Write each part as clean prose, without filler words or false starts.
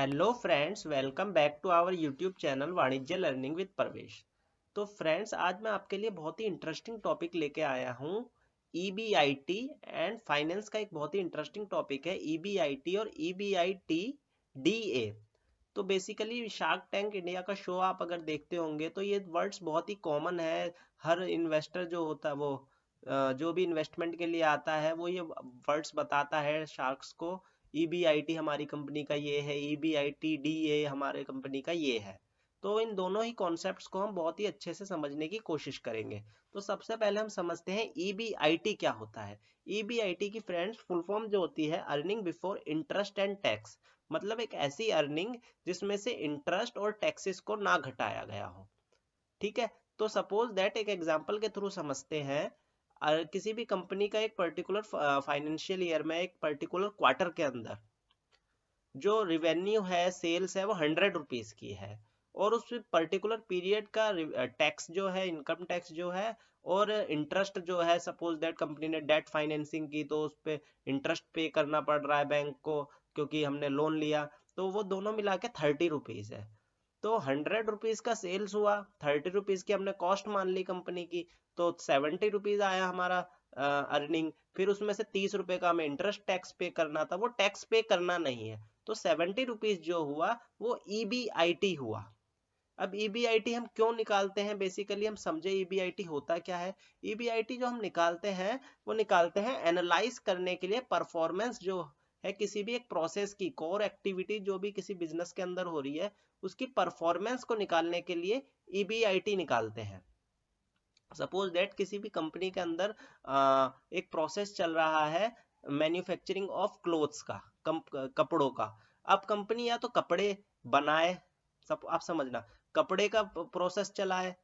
Hello friends, welcome back to our YouTube channel Vanijya learning with Pravesh. तो friends, आज मैं आपके लिए बहुत ही इंटरेस्टिंग टॉपिक लेके आया हूँ। ईबीआईटी एंड फाइनेंस का एक बहुत ही इंटरेस्टिंग टॉपिक है ईबीआईटी और ईबीआईटी डीए। तो बेसिकली शार्क टैंक इंडिया का शो आप अगर देखते होंगे तो ये वर्ड्स बहुत ही कॉमन है। हर इन्वेस्टर जो होता है वो जो भी इन्वेस्टमेंट के लिए आता है वो ये वर्ड्स बताता है शार्क्स को। ईबीआईटी हमारी कंपनी का ये है, ईबीआईटी डीए हमारे कंपनी का ये है। तो इन दोनों ही कॉन्सेप्ट्स को हम बहुत ही अच्छे से समझने की कोशिश करेंगे। तो सबसे पहले हम समझते हैं ईबीआईटी क्या होता है। ईबीआईटी की फ्रेंड्स फुल फॉर्म जो होती है earning before interest and tax, मतलब एक ऐसी अर्निंग जिसमें से इंटरेस्ट और टैक्सेस को ना घटाया गया हो। ठीक है, तो सपोज दैट एक एग्जांपल के थ्रू समझते हैं। किसी भी कंपनी का एक पर्टिकुलर फाइनेंशियल ईयर में एक पर्टिकुलर क्वार्टर के अंदर जो रिवेन्यू है, सेल्स है, वो 100 रुपीज की है और उस पर्टिकुलर पीरियड का टैक्स जो है, इनकम टैक्स जो है और इंटरेस्ट जो है, सपोज दैट कंपनी ने डेट फाइनेंसिंग की तो उस पे इंटरेस्ट पे करना पड़ रहा है बैंक को क्योंकि हमने लोन लिया, तो वो दोनों मिला के 30 रुपीज है। तो 100 रुपीज का सेल्स हुआ, 30 रुपीज की हमने कॉस्ट मान ली कंपनी की, तो 70 रुपीज आया हमारा अर्निंग। फिर उसमें से 30 रुपए का हमें इंटरेस्ट टैक्स पे करना था, वो टैक्स पे करना नहीं है, तो 70 रुपीज जो हुआ वो ईबीआईटी हुआ। अब ईबीआईटी हम क्यों निकालते हैं, बेसिकली हम समझे ईबीआईटी होता क्या है। ईबीआईटी जो हम निकालते हैं वो निकालते हैं एनालाइज करने के लिए परफॉर्मेंस जो है किसी भी एक प्रोसेस की, कोर एक्टिविटी जो भी किसी बिजनेस के अंदर हो रही है उसकी परफॉर्मेंस को निकालने के लिए ईबीआईटी निकालते हैं। सपोज दैट किसी भी कंपनी के अंदर एक प्रोसेस चल रहा है मैन्युफैक्चरिंग ऑफ क्लोथ्स का, कपड़ों का। अब कंपनी या तो कपड़े बनाए, सब आप समझना, कपड़े का प्रोसेस चला है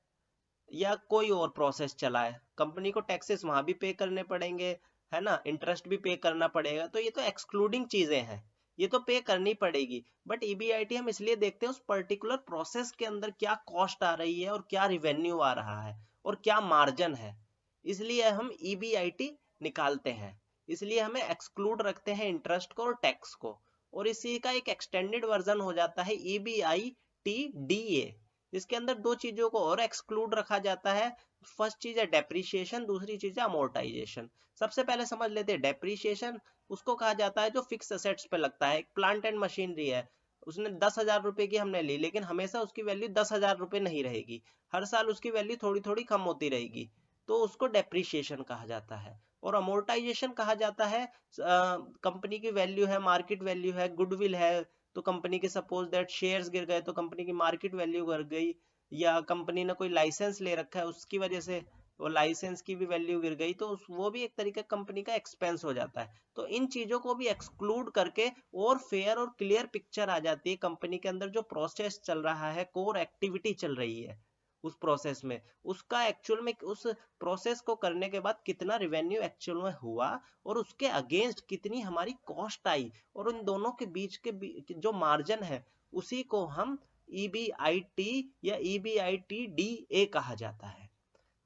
या कोई और प्रोसेस चला है, कंपनी को टैक्सेस वहां भी पे करने पड़ेंगे, है ना, इंटरेस्ट भी पे करना पड़ेगा, तो ये तो एक्सक्लूडिंग चीजें हैं, ये तो पे करनी पड़ेगी। बट ईबीआईटी हम इसलिए देखते हैं उस पर्टिकुलर प्रोसेस के अंदर क्या कॉस्ट आ रही है और क्या रिवेन्यू आ रहा है और क्या मार्जिन है, इसलिए हम ईबीआईटी निकालते हैं। इसलिए हमें एक्सक्लूड रखते हैं इंटरेस्ट को और टैक्स को, और इसी का एक एक्सटेंडेड वर्जन हो जाता है ईबीआईटी डीए, जिसके अंदर दो चीजों को और एक्सक्लूड रखा जाता है। फर्स्ट चीज है डेप्रीशिएशन, दूसरी चीज है अमोर्टाइजेशन। सबसे पहले समझ लेते हैं डेप्रीशिएशन। उसको कहा जाता है जो फिक्स असेट्स पे लगता है। एक प्लांट एंड मशीनरी है, उसने 10,000 रुपए की हमने ली, लेकिन हमेशा उसकी वैल्यू 10,000 रुपए नहीं रहेगी, हर साल उसकी वैल्यू थोड़ी थोड़ी कम होती रहेगी, तो उसको डेप्रीशिएशन कहा जाता है। और अमोर्टाइजेशन कहा जाता है कंपनी की वैल्यू है, मार्केट वैल्यू है, गुडविल है, तो कंपनी के सपोज दैट शेयर्स गिर गए तो कंपनी की मार्केट वैल्यू गिर गई, या कंपनी ने कोई लाइसेंस ले रखा है उसकी वजह से वो लाइसेंस की भी वैल्यू गिर गई, तो वो भी एक तरीके कंपनी का एक्सपेंस हो जाता है। तो इन चीजों को भी एक्सक्लूड करके और फेयर और क्लियर पिक्चर आ जाती है कंपनी के अंदर जो प्रोसेस चल रहा है, कोर एक्टिविटी चल रही है उस प्रोसेस में, उसका एक्चुअल में उस प्रोसेस को करने के बाद कितना रिवेन्यू एक्चुअल में हुआ और उसके अगेंस्ट कितनी हमारी कॉस्ट आई, और उन दोनों के बीच के जो मार्जिन है उसी को हम ईबीआईटी या ईबीआईटी डीए कहा जाता है।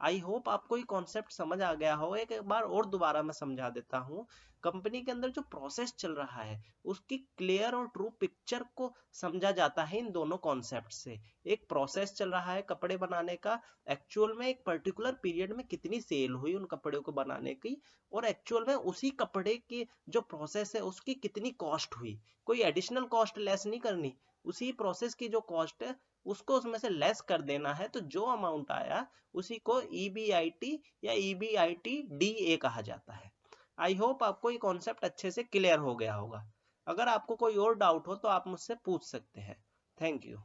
आई होप आपको ये कॉन्सेप्ट समझ आ गया हो। एक बार और दोबारा मैं समझा देता हूँ। कंपनी के अंदर जो प्रोसेस चल रहा है उसकी क्लियर और ट्रू पिक्चर को समझा जाता है इन दोनों कॉन्सेप्ट से। एक प्रोसेस चल रहा है कपड़े बनाने का, एक्चुअल में एक पर्टिकुलर पीरियड में कितनी सेल हुई उन कपड़ों को बनाने की, और एक्चुअल में उसी कपड़े की जो प्रोसेस है उसकी कितनी कॉस्ट हुई, कोई एडिशनल कॉस्ट लेस नहीं करनी, उसी प्रोसेस की जो कॉस्ट है उसको उसमें से लेस कर देना है, तो जो अमाउंट आया उसी को ईबीआईटी या ईबीआईटी डीए कहा जाता है। आई होप आपको ये कॉन्सेप्ट अच्छे से क्लियर हो गया होगा। अगर आपको कोई और डाउट हो तो आप मुझसे पूछ सकते हैं। Thank you.